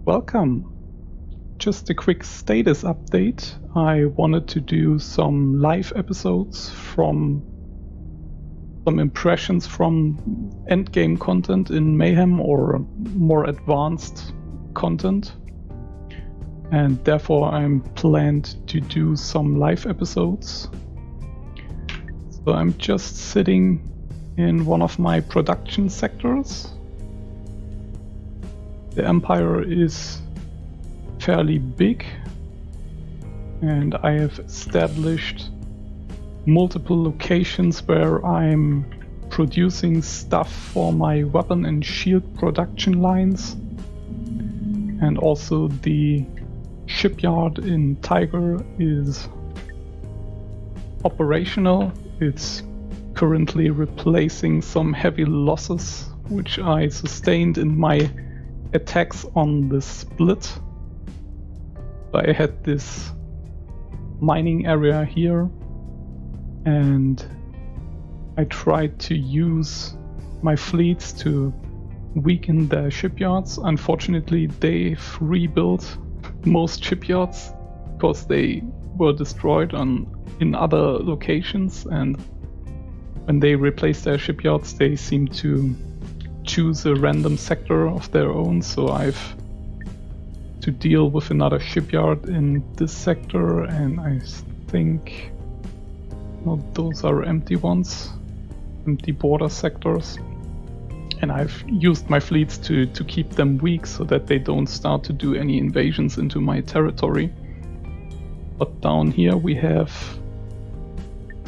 Welcome. Just a quick status update. I wanted to do some live episodes from some impressions from endgame content in Mayhem or more advanced content. And therefore I'm planned to do some live episodes. So I'm just sitting in one of my production sectors. The Empire is fairly big, and I have established multiple locations where I'm producing stuff for my weapon and shield production lines, and also the shipyard in Tiger is operational. It's currently replacing some heavy losses which I sustained in my attacks on the split. I had this mining area here, and I tried to use my fleets to weaken their shipyards. Unfortunately, they've rebuilt most shipyards because they were destroyed in other locations, and when they replaced their shipyards, they seem to choose a random sector of their own, so I've to deal with another shipyard in this sector, and I think those are empty ones, empty border sectors, and I've used my fleets to keep them weak so that they don't start to do any invasions into my territory. But down here we have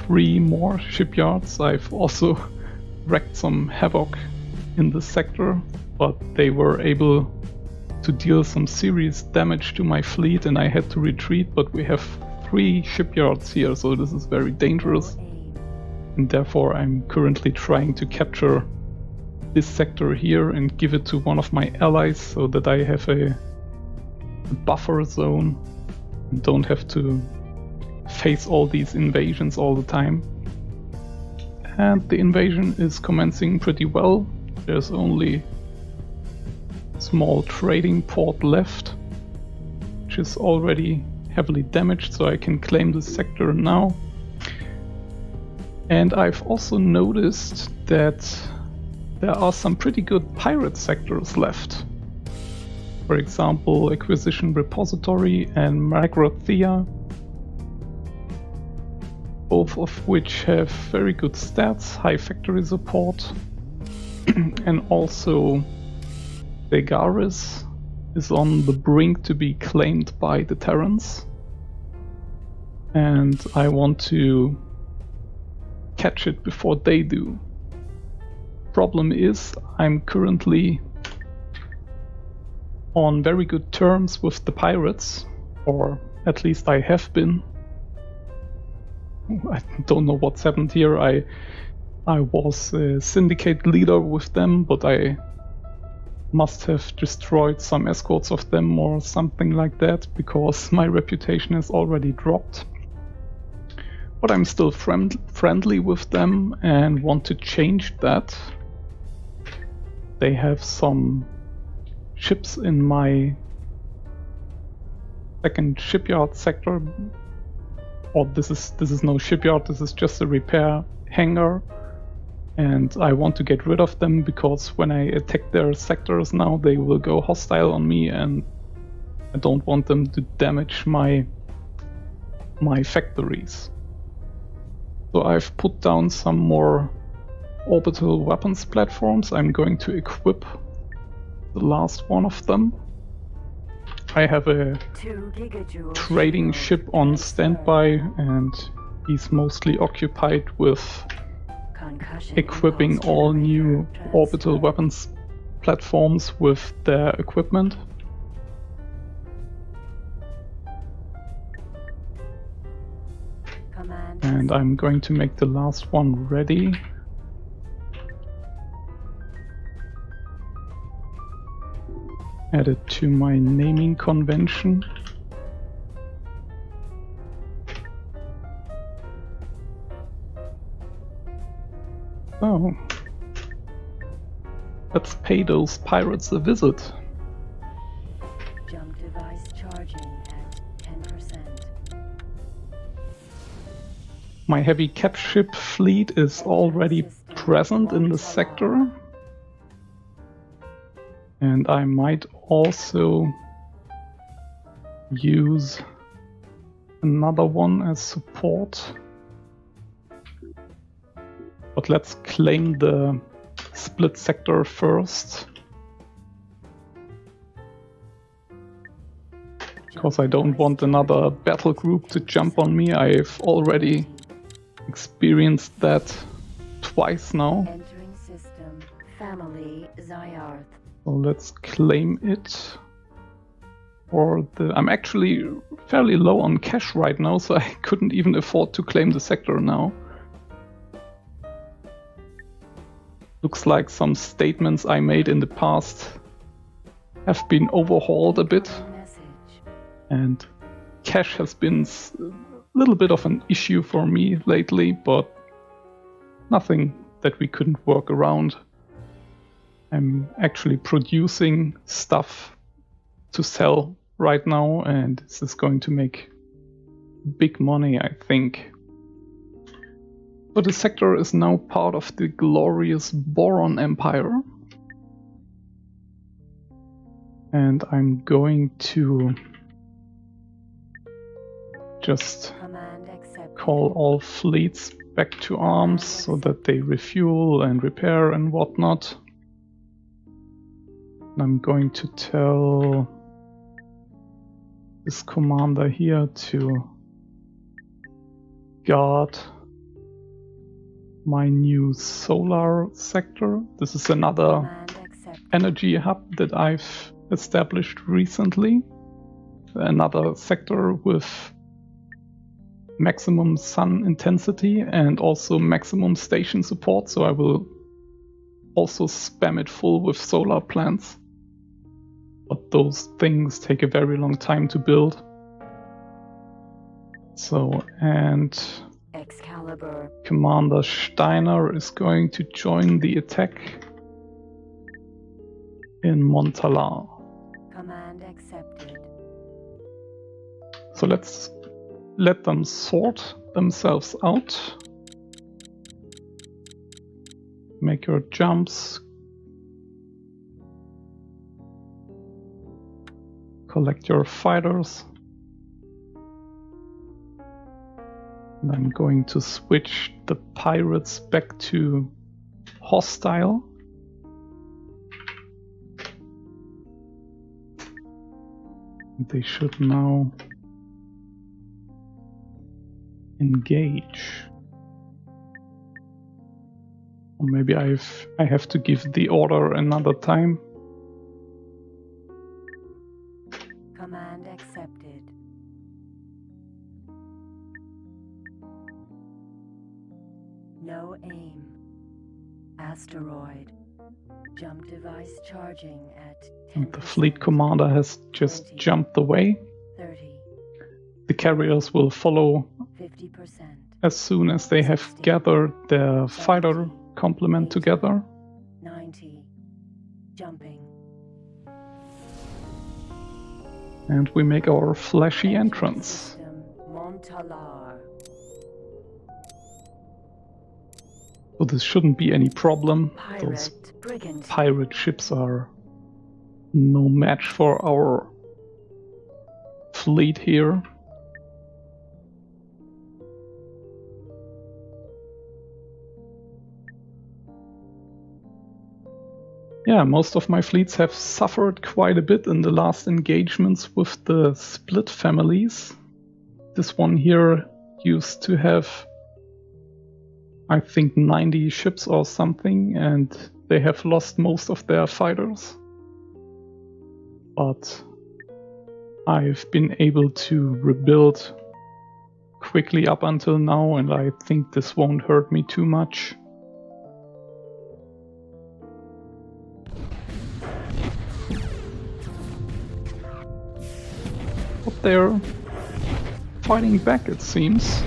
3 more shipyards. I've also wreaked some havoc in this sector, but they were able to deal some serious damage to my fleet and I had to retreat, but we have 3 shipyards here, so this is very dangerous, and therefore I'm currently trying to capture this sector here and give it to one of my allies so that I have a buffer zone and don't have to face all these invasions all the time. And the invasion is commencing pretty well. There's only a small trading port left, which is already heavily damaged, so I can claim this sector now. And I've also noticed that there are some pretty good pirate sectors left. For example, Acquisition Repository and Magrathea, both of which have very good stats, high factory support. And also Vegaris is on the brink to be claimed by the Terrans, and I want to catch it before they do. Problem is, I'm currently on very good terms with the pirates, or at least I have been. I don't know what's happened here. I was a syndicate leader with them, but I must have destroyed some escorts of them or something like that, because my reputation has already dropped. But I'm still friendly with them and want to change that. They have some ships in my second shipyard sector. Or this is no shipyard, this is just a repair hangar. And I want to get rid of them because when I attack their sectors now, they will go hostile on me, and I don't want them to damage my factories. So I've put down some more orbital weapons platforms. I'm going to equip the last one of them. I have a trading ship on standby, and he's mostly occupied with equipping all new orbital weapons platforms with their equipment. And I'm going to make the last one ready. Add it to my naming convention. Oh, let's pay those pirates a visit. My heavy cap ship fleet is already present in the sector. And I might also use another one as support. But let's claim the split sector first. Because I don't want another battle group to jump on me. I've already experienced that twice now. Entering system, family Zyarth. So let's claim it. I'm actually fairly low on cash right now, so I couldn't even afford to claim the sector now. Looks like some statements I made in the past have been overhauled a bit. And cash has been a little bit of an issue for me lately, but nothing that we couldn't work around. I'm actually producing stuff to sell right now, and this is going to make big money, I think. But the sector is now part of the glorious Boron Empire. And I'm going to just call all fleets back to arms so that they refuel and repair and whatnot. And I'm going to tell this commander here to guard my new solar sector. This is another energy hub that I've established recently. Another sector with maximum sun intensity and also maximum station support, so I will also spam it full with solar plants. But those things take a very long time to build. So, and Excalibur. Commander Steiner is going to join the attack in Montalar. Command accepted. So let's let them sort themselves out. Make your jumps. Collect your fighters. And I'm going to switch the pirates back to hostile. They should now engage. Or maybe I have to give the order another time. Command accepted. No aim. Asteroid. Jump device charging at 10%. The fleet commander has just 20, jumped away. 30, The carriers will follow 50%. as soon as they have 60, gathered their 70, fighter complement 80, together. 90. Jumping. And we make our flashy Entering entrance. system, Montalar. So this shouldn't be any problem. Those Pirate brigand. pirate ships are no match for our fleet here. Yeah, most of my fleets have suffered quite a bit in the last engagements with the split families. This one here used to have, I think, 90 ships or something, and they have lost most of their fighters. But I've been able to rebuild quickly up until now, and I think this won't hurt me too much. But they're fighting back, it seems.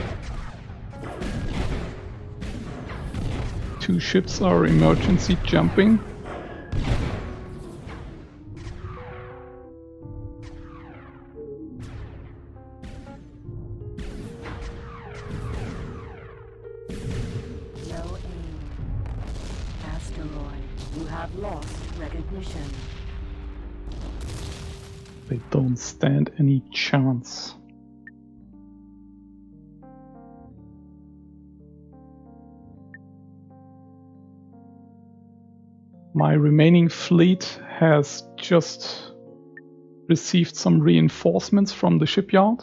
Two ships are emergency jumping. have lost recognition. They don't stand any chance. My remaining fleet has just received some reinforcements from the shipyard.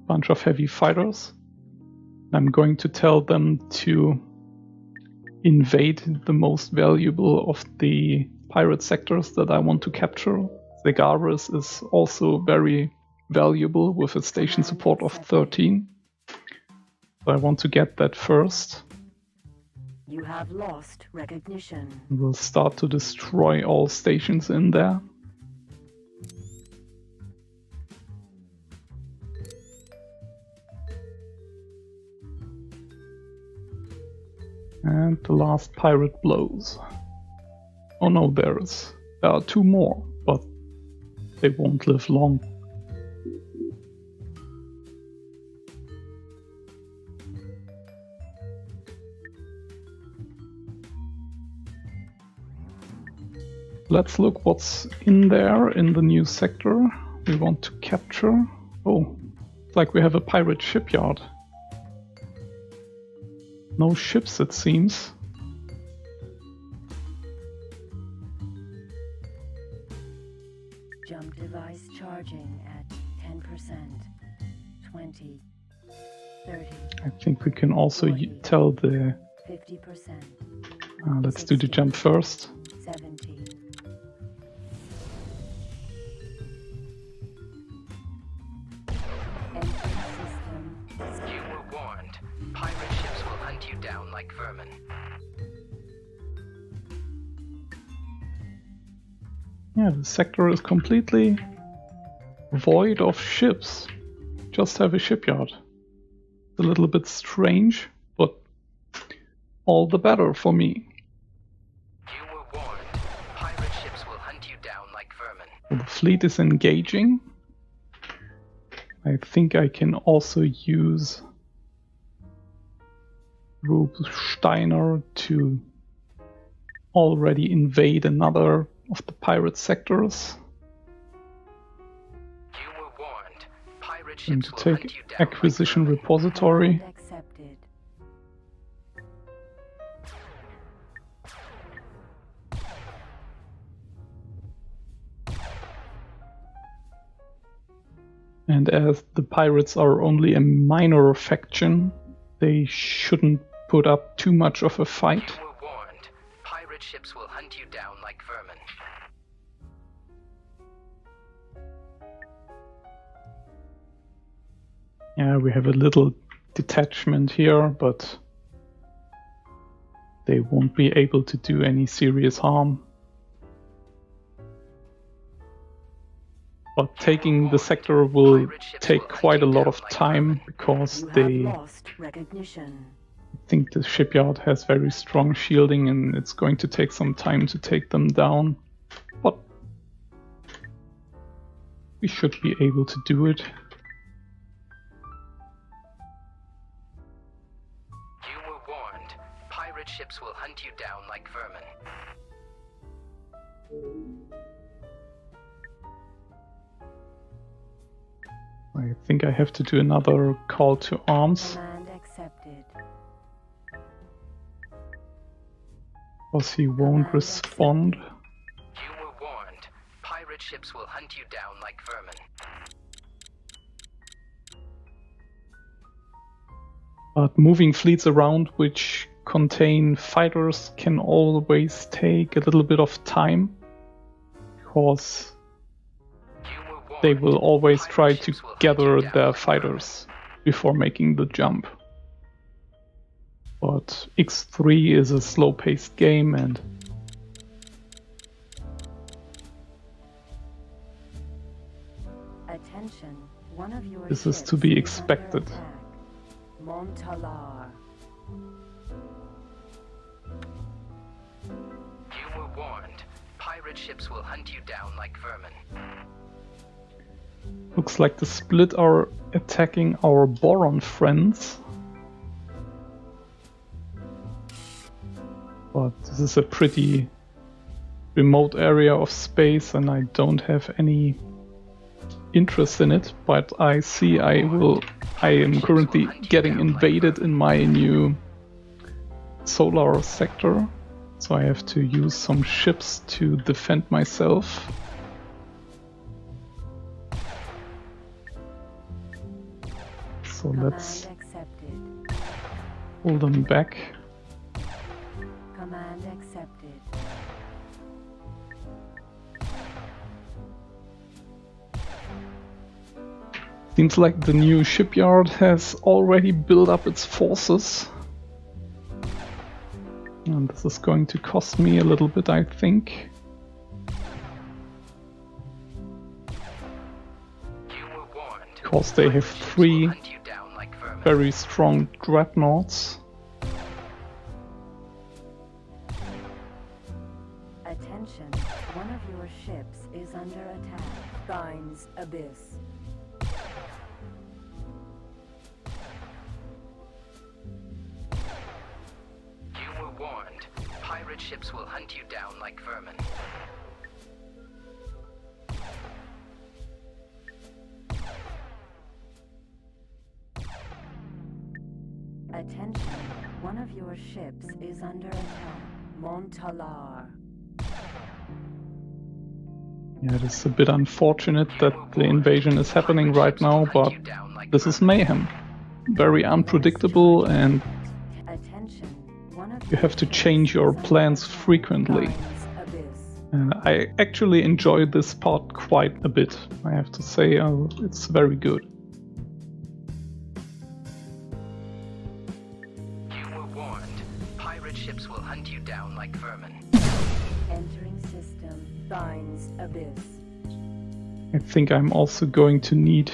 Bunch of heavy fighters. I'm going to tell them to invade the most valuable of the pirate sectors that I want to capture. Zegaris is also very valuable with a station support of 13. So I want to get that first. You have lost recognition. We'll start to destroy all stations in there. And the last pirate blows. Oh no, there are 2 more, but they won't live long. Let's look what's in there in the new sector we want to capture. Oh, it's like we have a pirate shipyard. No ships, it seems. Jump device charging at 10%, 20, 30. I think we can also tell the... 50%. Let's do the jump first. 70. You were warned. Pirate ships will hunt you down like vermin. Yeah, the sector is completely void of ships. Just have a shipyard. It's a little bit strange, but all the better for me. You were warned. Pirate ships will hunt you down like vermin. The fleet is engaging. I think I can also use Rube Steiner to already invade another of the pirate sectors. You were warned. Pirate And ships to will hunt take you down acquisition like vermin. repository. Command accepted. And as the pirates are only a minor faction, they shouldn't put up too much of a fight. You were warned. Pirate ships will hunt you down like vermin. Yeah, we have a little detachment here, but they won't be able to do any serious harm. But taking the sector will take quite a lot of time because You have they lost recognition. think the shipyard has very strong shielding and it's going to take some time to take them down. But we should be able to do it. You were warned. Pirate ships will hunt you down like vermin. I think I have to do another call to arms Command accepted. because he won't respond. You were warned. Pirate ships will hunt you down like vermin. But moving fleets around which contain fighters can always take a little bit of time because You were warned. they will always try Pirate to ships will hunt gather you down their like fighters before making the jump. But X3 is a slow-paced game and Attention, one of your this is ships to be under expected. attack. Montalar. You were warned. Pirate ships will hunt you down like vermin. Looks like the Split are attacking our Boron friends. But this is a pretty remote area of space and I don't have any interest in it, but I see I am currently getting invaded in my new solar sector, so I have to use some ships to defend myself. So let's pull them back. Command accepted. Seems like the new shipyard has already built up its forces. And this is going to cost me a little bit, I think. Because they have 3 very strong dreadnoughts. Attention, one of your ships is under attack. Binds Abyss. You were warned. Pirate ships will hunt you down like vermin. Attention, one of your ships is under attack. Montalar. Yeah, it is a bit unfortunate that the invasion is happening right now, but this is Mayhem. Very unpredictable and Attention, one of you have to change your plans frequently. And I actually enjoy this part quite a bit, I have to say. It's very good. You were warned. Pirate ships will hunt you down like vermin. Entering system. Binds Abyss. I think I'm also going to need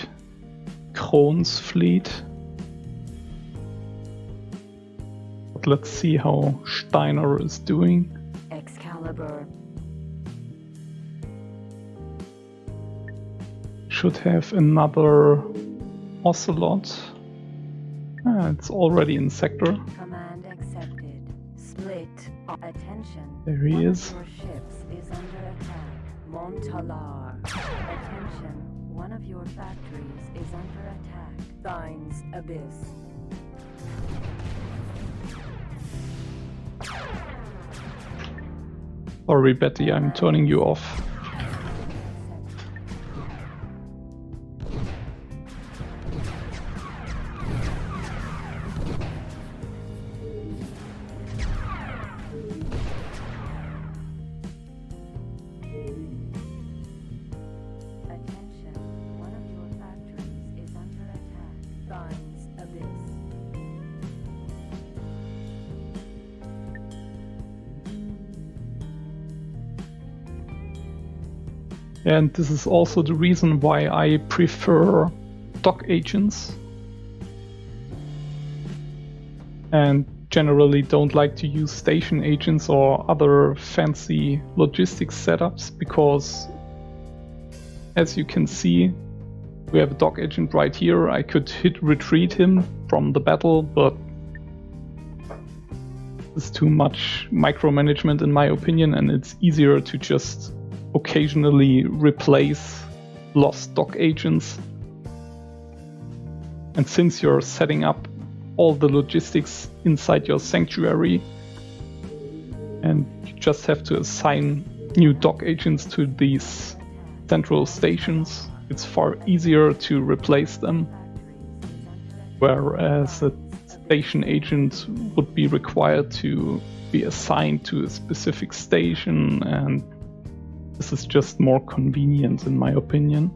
Krohn's fleet. But let's see how Steiner is doing. Excalibur. Should have another Ocelot. It's already in sector. Command accepted. Split. Attention. There he One is. of your ships is under attack. Montalar. Attention. One of your factories is under attack. Binds Abyss. Sorry, Betty, I'm turning you off. Attention. One of your factories is under attack. Binds Abyss. And this is also the reason why I prefer dock agents. And generally don't like to use station agents or other fancy logistics setups, because as you can see, we have a dock agent right here. I could hit retreat him from the battle, but it's too much micromanagement in my opinion, and it's easier to just occasionally replace lost dock agents. And since you're setting up all the logistics inside your sanctuary and you just have to assign new dock agents to these central stations, it's far easier to replace them, whereas a station agent would be required to be assigned to a specific station, and this is just more convenient in my opinion.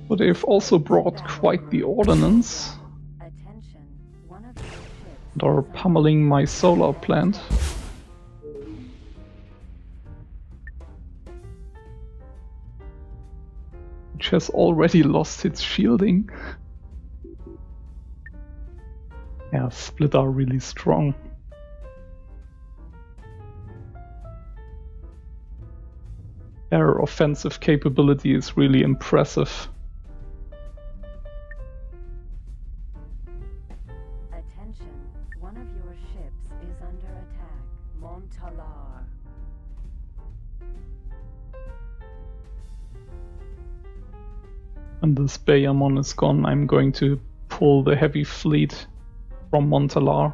But they've also brought quite the ordnance Attention. One of your ships and are pummeling my solar plant. Which has already lost its shielding. Yeah, Split are really strong. Their offensive capability is really impressive. When this Bayamon is gone, I'm going to pull the heavy fleet from Montalar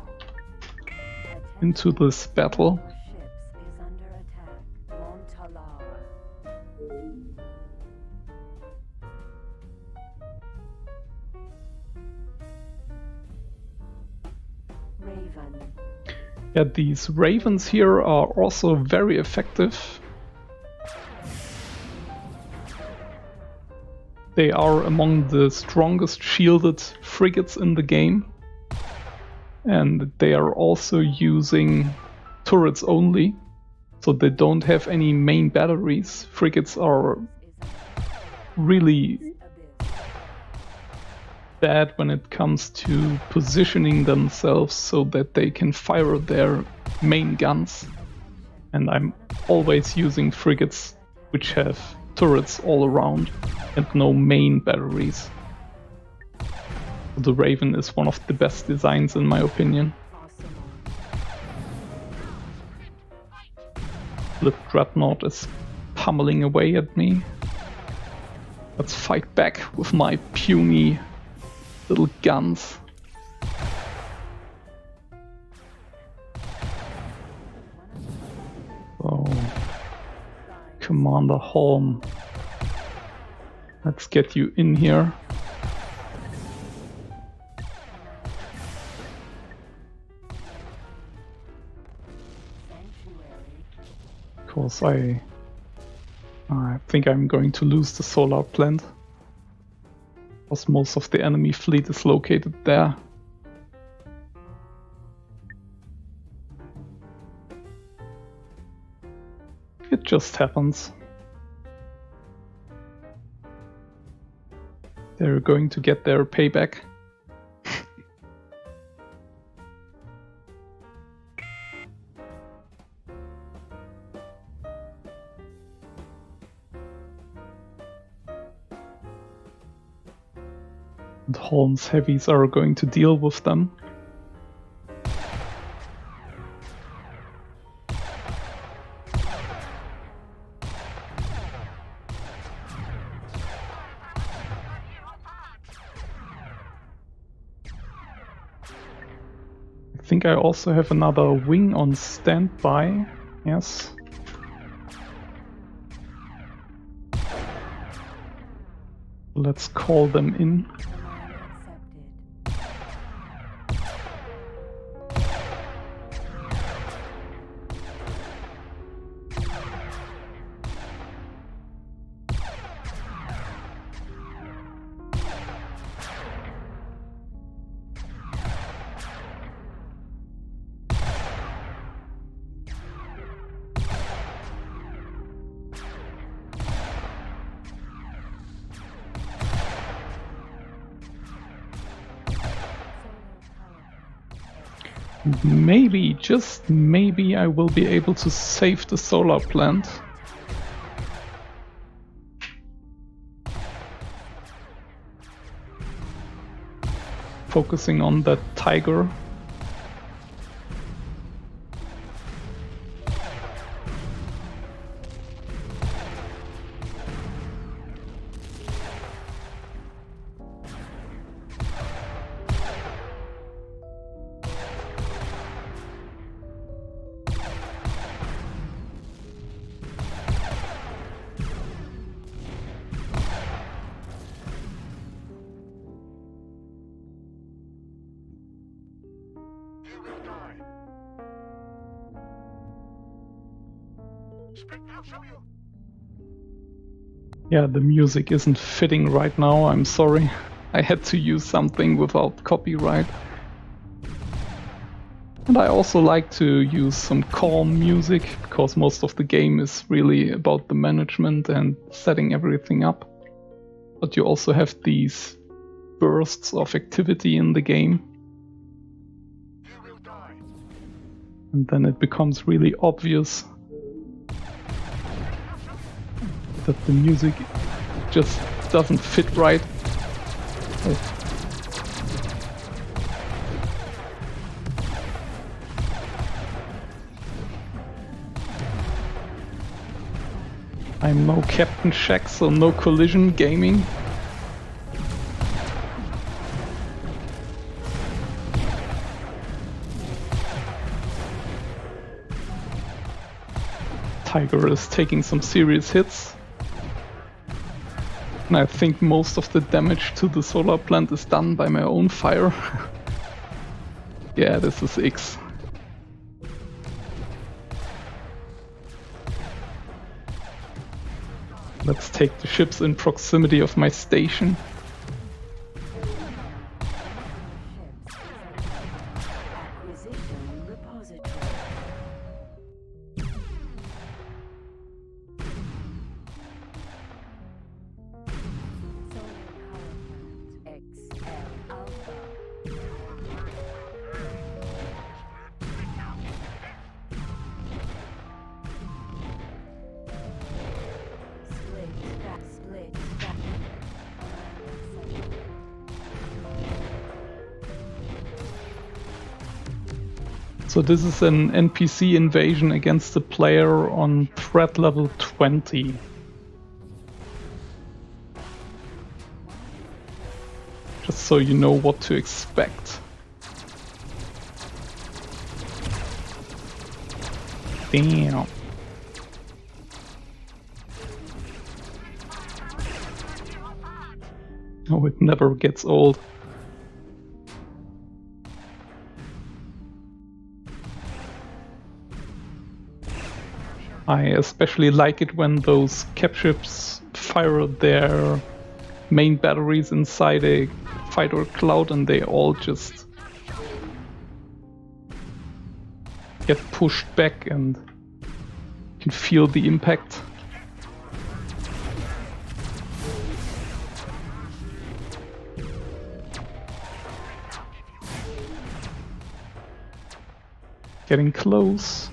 into this battle. Ships is under attack. Montalar. Raven. Yeah, these ravens here are also very effective. They are among the strongest shielded frigates in the game. And they are also using turrets only, so they don't have any main batteries. Frigates are really bad when it comes to positioning themselves so that they can fire their main guns. And I'm always using frigates which have turrets all around and no main batteries. The Raven is one of the best designs in my opinion. The Dreadnought is pummeling away at me. Let's fight back with my puny little guns. So, Commander Holm, let's get you in here. Because I think I'm going to lose the solar plant. Because most of the enemy fleet is located there. It just happens. They're going to get their payback. And Holm's heavies are going to deal with them. I think I also have another wing on standby. Yes. Let's call them in. Maybe, just maybe, I will be able to save the solar plant. Focusing on that tiger. Yeah, the music isn't fitting right now, I'm sorry. I had to use something without copyright. And I also like to use some calm music, because most of the game is really about the management and setting everything up. But you also have these bursts of activity in the game. And then it becomes really obvious that the music just doesn't fit right. I'm no Captain Shack, so no collision gaming. Tiger is taking some serious hits. And I think most of the damage to the solar plant is done by my own fire. Yeah, this is X. Let's take the ships in proximity of my station. Acquisition repository. Solar power plant XL Alpha. Split. So this is an NPC invasion against the player on threat level 20. Just so you know what to expect. Damn. Oh, it never gets old. I especially like it when those cap ships fire their main batteries inside a fighter cloud and they all just get pushed back and you can feel the impact. Getting close.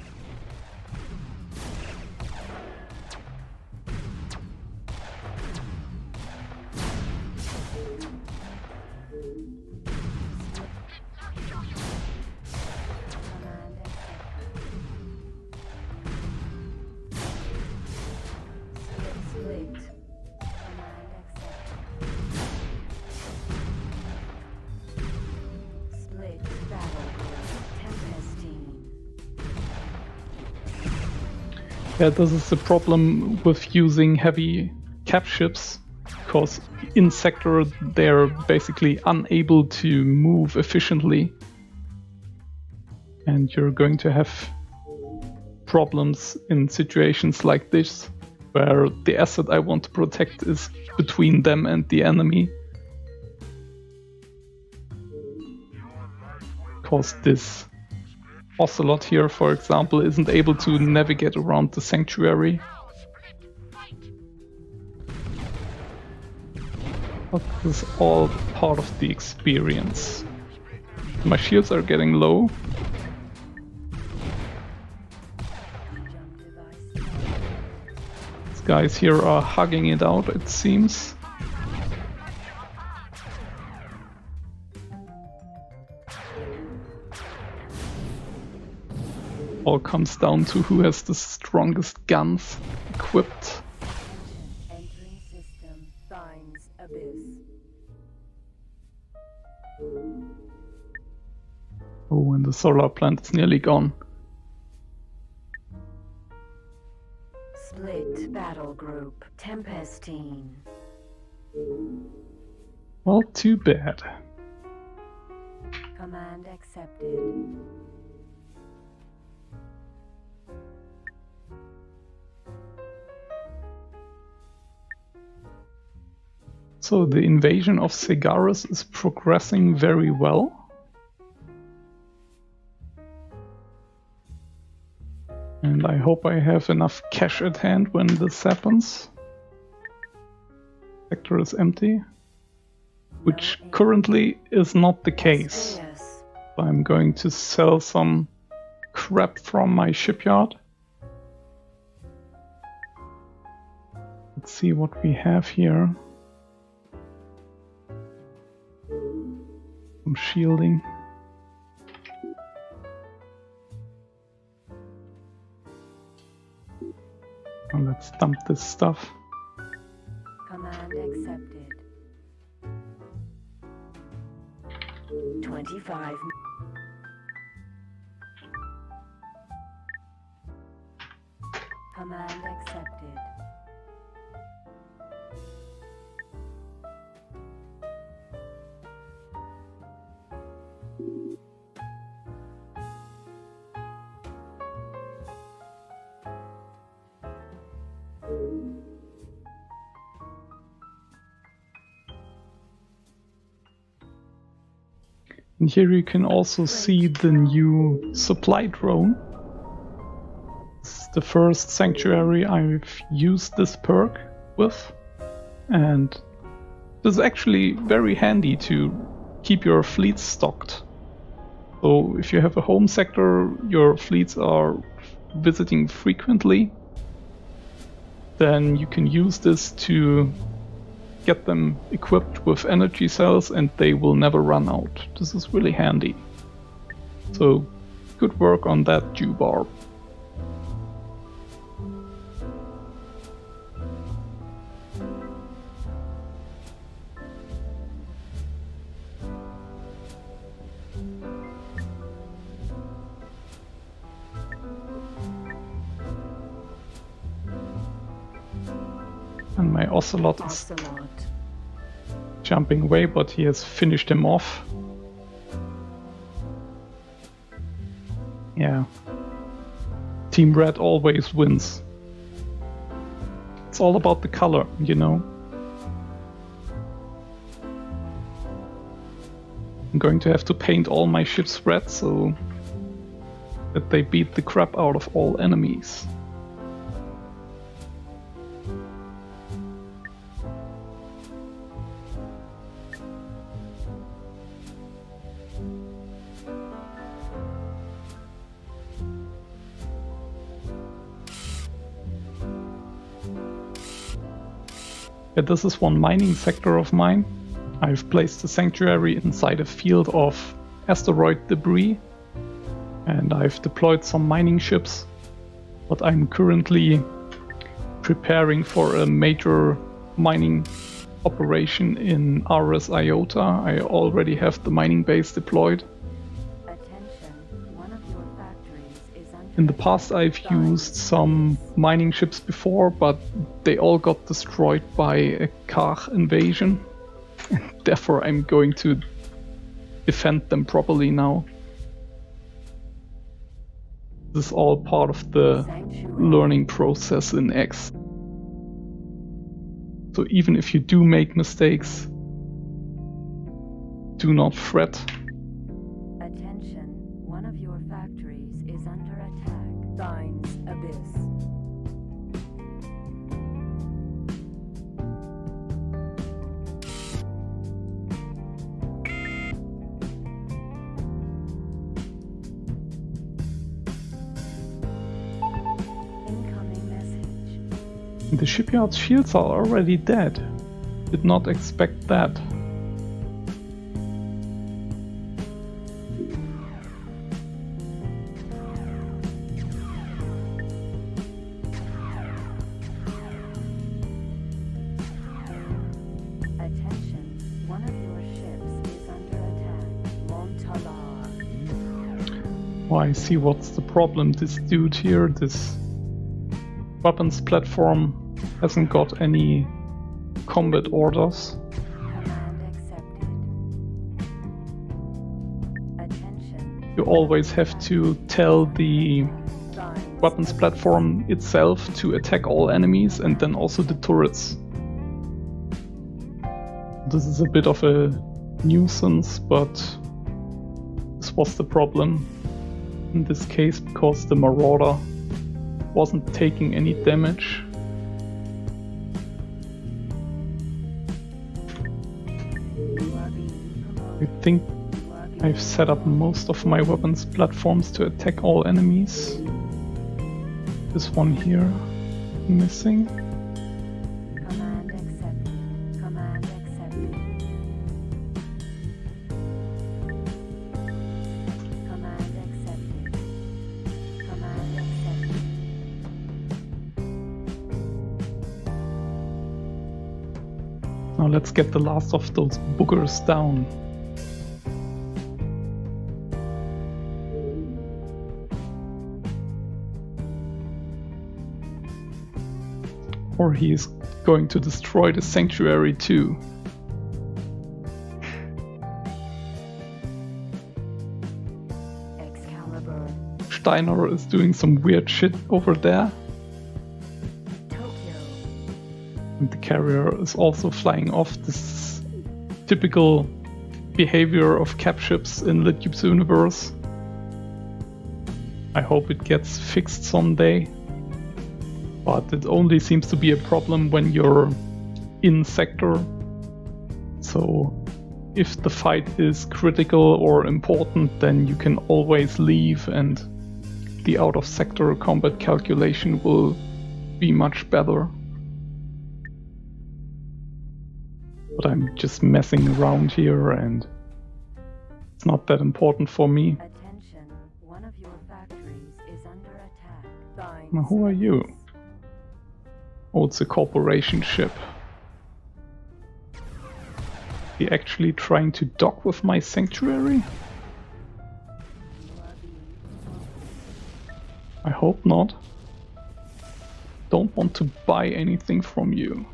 Yeah, this is the problem with using heavy cap ships, because in sector they're basically unable to move efficiently. And you're going to have problems in situations like this, where the asset I want to protect is between them and the enemy. Because this Ocelot here, for example, isn't able to navigate around the sanctuary. But this is all part of the experience. My shields are getting low. These guys here are hugging it out, it seems. All comes down to who has the strongest guns equipped. Entering system finds abyss. Oh, and the solar plant is nearly gone. Split battle group Tempestine. Well, too bad. Command accepted. So the invasion of Segaris is progressing very well. And I hope I have enough cash at hand when this happens. Sector is empty, which currently is not the case. I'm going to sell some crap from my shipyard. Let's see what we have here. Some shielding. Well, let's dump this stuff. Command accepted. 25. Command And here you can also see the new supply drone. It's the first sanctuary I've used this perk with, and this is actually very handy to keep your fleets stocked. So if you have a home sector your fleets are visiting frequently, then you can use this to get them equipped with energy cells and they will never run out. This is really handy. So good work on that, Jubarb. And my Ocelot is jumping away, but he has finished him off. Yeah. Team Red always wins. It's all about the color, you know. I'm going to have to paint all my ships red so that they beat the crap out of all enemies. Yeah, this is one mining sector of mine. I've placed a sanctuary inside a field of asteroid debris and I've deployed some mining ships, but I'm currently preparing for a major mining operation in Ares Iota. I already have the mining base deployed. In the past I've used some mining ships before, but they all got destroyed by a Kach invasion. Therefore I'm going to defend them properly now. This is all part of the learning process in X. So even if you do make mistakes, do not fret. Attention, one of your factories is under attack. Thines Abyss. Incoming message. The shipyard's shields are already dead. Did not expect that. Oh, I see what's the problem. This dude here, this weapons platform hasn't got any combat orders. You always have to tell the weapons platform itself to attack all enemies and then also the turrets. This is a bit of a nuisance, but this was the problem in this case because the Marauder wasn't taking any damage. I think I've set up most of my weapons platforms to attack all enemies. This one here missing. Command accepted. Command accepted. Command accepted. Command accepted. Now let's get the last of those boogers down. Or he's going to destroy the sanctuary too. Excalibur. Steiner is doing some weird shit over there. Tokyo. And the carrier is also flying off. This typical behavior of cap ships in Litcube's universe. I hope it gets fixed someday. But it only seems to be a problem when you're in sector. So if the fight is critical or important, then you can always leave and the out of sector combat calculation will be much better. But I'm just messing around here and it's not that important for me. Attention, one of your factories is under attack. Now, who are you? Oh, it's a corporation ship. He actually trying to dock with my sanctuary? I hope not. Don't want to buy anything from you.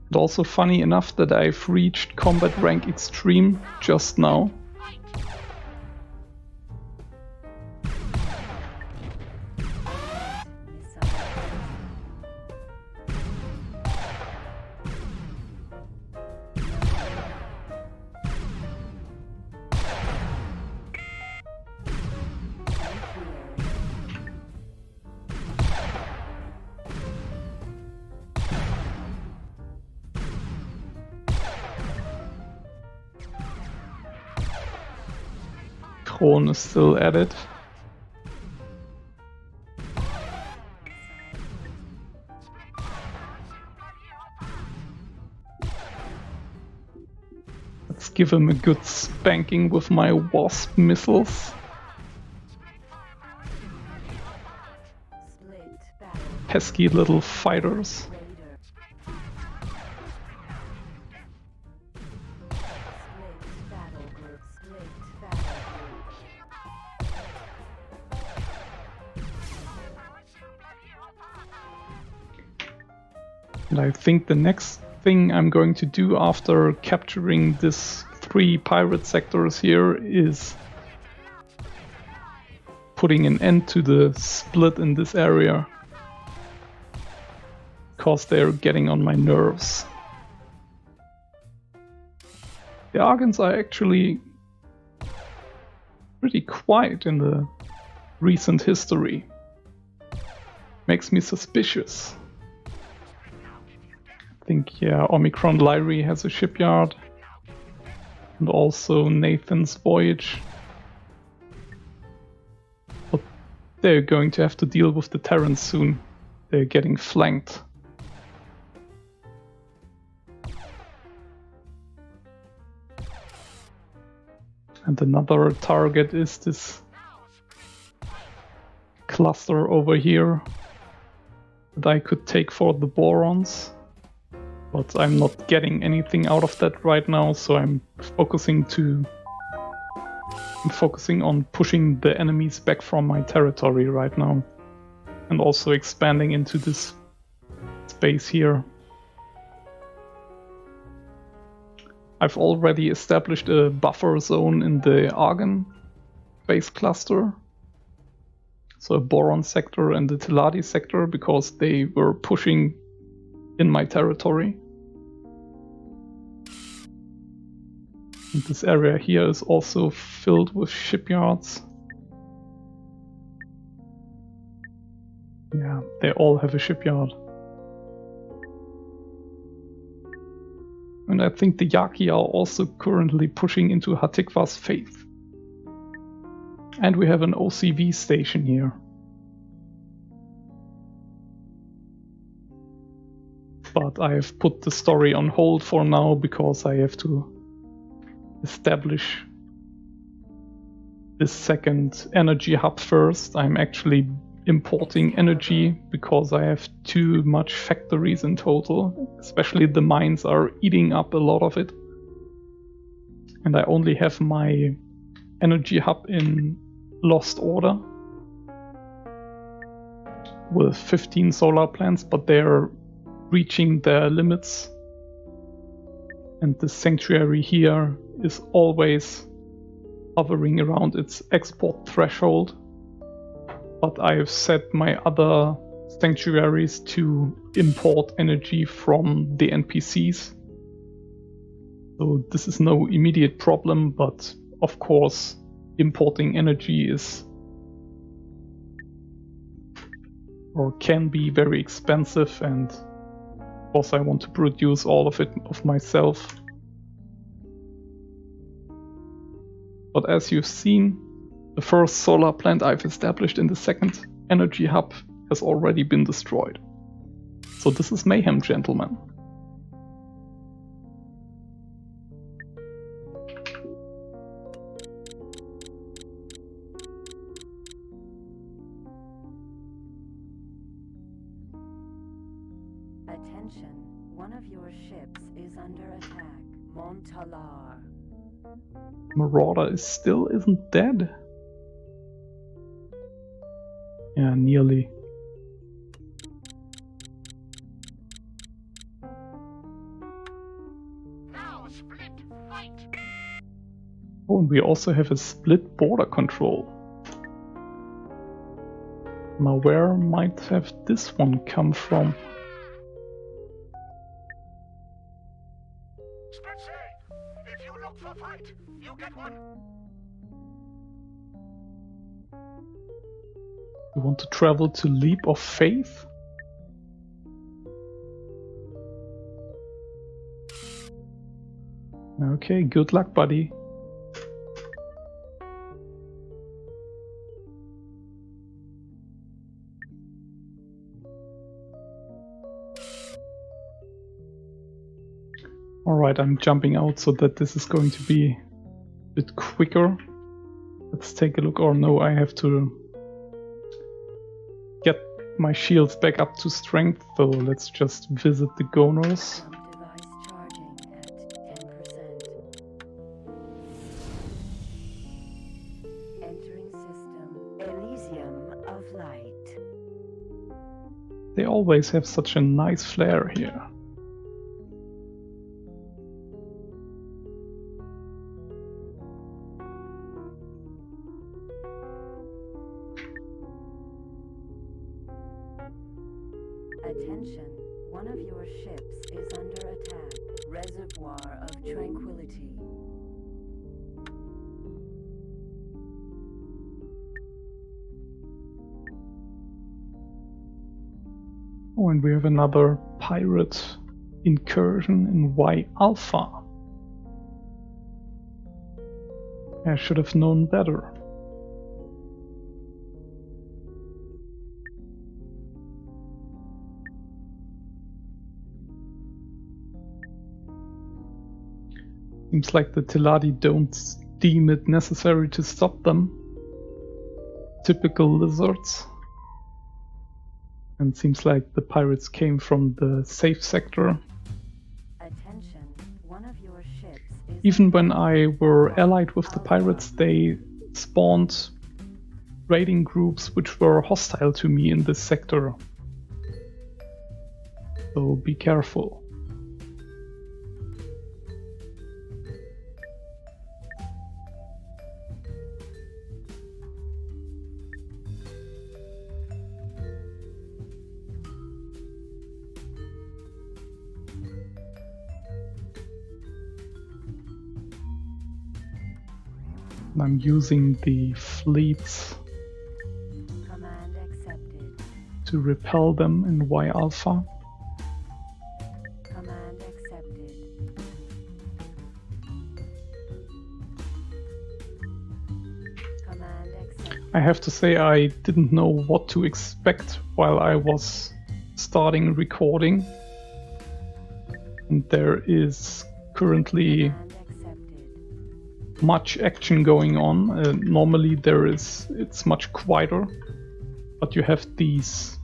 And also funny enough that I've reached combat rank extreme just now. Kron is still at it. Let's give him a good spanking with my wasp missiles. Pesky little fighters. And I think the next thing I'm going to do after capturing these 3 pirate sectors here is putting an end to the split in this area. Because they're getting on my nerves. The Argons are actually pretty quiet in the recent history. Makes me suspicious. I think, yeah, Omicron Lyrie has a shipyard. And also Nathan's Voyage. But they're going to have to deal with the Terrans soon. They're getting flanked. And another target is this cluster over here that I could take for the Borons. But I'm not getting anything out of that right now, so I'm focusing on pushing the enemies back from my territory right now. And also expanding into this space here. I've already established a buffer zone in the Argon base cluster. So a Boron sector and the Teladi sector, because they were pushing in my territory. And this area here is also filled with shipyards. Yeah, they all have a shipyard. And I think the Yaki are also currently pushing into Hatikva's faith. And we have an OCV station here. But I have put the story on hold for now because I have to establish this second energy hub first. I'm actually importing energy because I have too much factories in total. Especially the mines are eating up a lot of it. And I only have my energy hub in Lost Order with 15 solar plants, but they're reaching their limits. And the sanctuary here is always hovering around its export threshold. But I have set my other sanctuaries to import energy from the NPCs. So this is no immediate problem, but of course importing energy is or can be very expensive, and of course I want to produce all of it of myself. But as you've seen, the first solar plant I've established in the second energy hub has already been destroyed. So this is Mayhem, gentlemen. Attention, one of your ships is under attack. Montalar. Marauder still isn't dead. Yeah, nearly. Now split fight! Oh, and we also have a split border control. Now where might have this one come from? Split say, if you look for fight, you get one. You want to travel to Leap of Faith? Okay, good luck, buddy. Alright, I'm jumping out so that this is going to be a bit quicker. Let's take a look. Or no, I have to get my shields back up to strength, so let's just visit the Goners. Jump device charging at 10%. Entering system. Elysium of light. They always have such a nice flare here. Attention, one of your ships is under attack. Reservoir of Tranquility. Oh, and we have another pirate incursion in Y Alpha. I should have known better. Seems like the Teladi don't deem it necessary to stop them. Typical lizards. And seems like the pirates came from the safe sector. Attention, one of your ships is Even when I were allied with the pirates, they spawned raiding groups which were hostile to me in this sector. So be careful. I'm using the fleets command accepted. to repel them in Y Alpha. Command accepted. Command accepted. I have to say I didn't know what to expect while I was starting recording. And there is currently Command accepted. much action going on. Normally it's much quieter, but you have these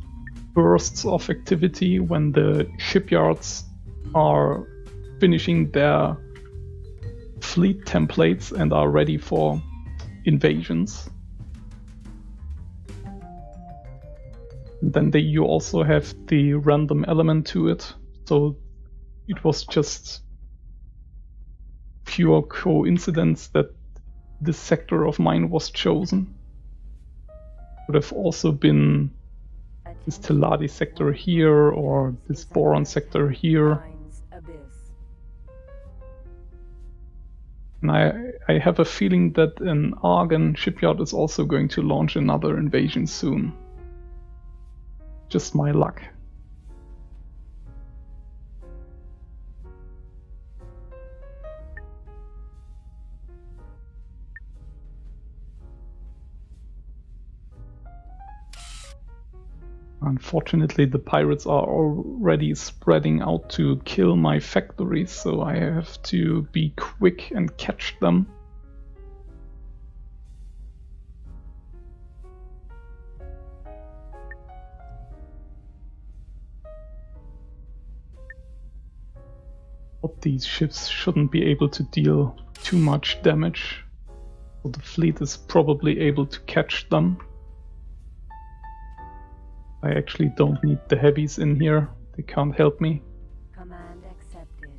bursts of activity when the shipyards are finishing their fleet templates and are ready for invasions. And then you also have the random element to it, so it was just pure coincidence that this sector of mine was chosen. Would have also been this Teladi sector here or this Boron sector here. Finds abyss. And I have a feeling that an Argon shipyard is also going to launch another invasion soon. Just my luck. Unfortunately, the pirates are already spreading out to kill my factories, so I have to be quick and catch them. But these ships shouldn't be able to deal too much damage, so the fleet is probably able to catch them. I actually don't need the heavies in here, they can't help me. Command accepted.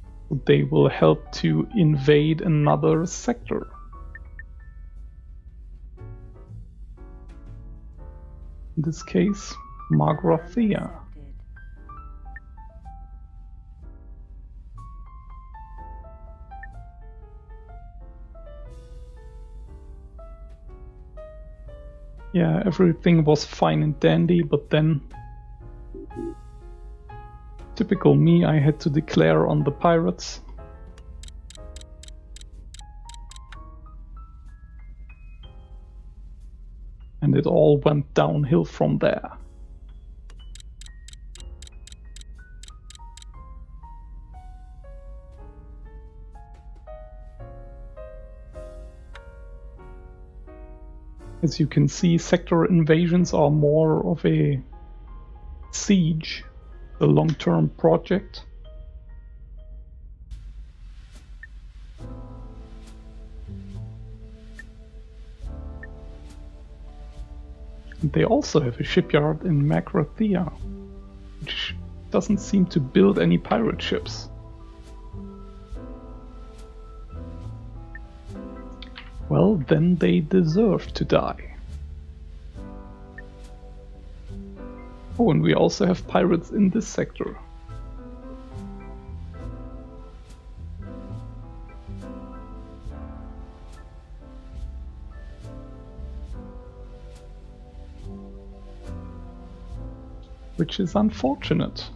They will help to invade another sector. In this case, Margrathea. Accepted. Yeah, everything was fine and dandy, but then, typical me, I had to declare on the pirates. And it all went downhill from there. As you can see, sector invasions are more of a siege, a long-term project. And they also have a shipyard in Margrathea, which doesn't seem to build any pirate ships. Well, then they deserve to die. Oh, and we also have pirates in this sector. Which is unfortunate.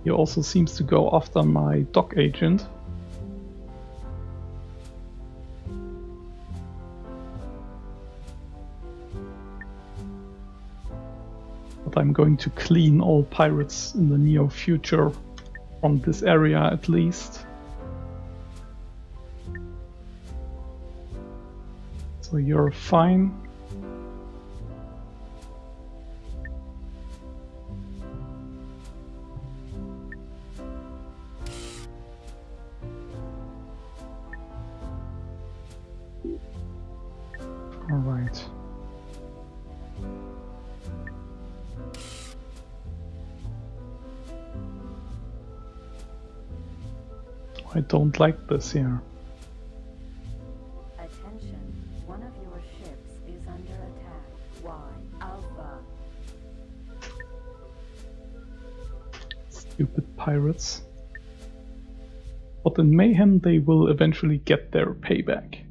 He also seems to go after my dock agent. But I'm going to clean all pirates in the near future, from this area at least. So you're fine. All right. I don't like this here. Attention, one of your ships is under attack. Y Alpha. Stupid pirates. But in Mayhem they will eventually get their payback.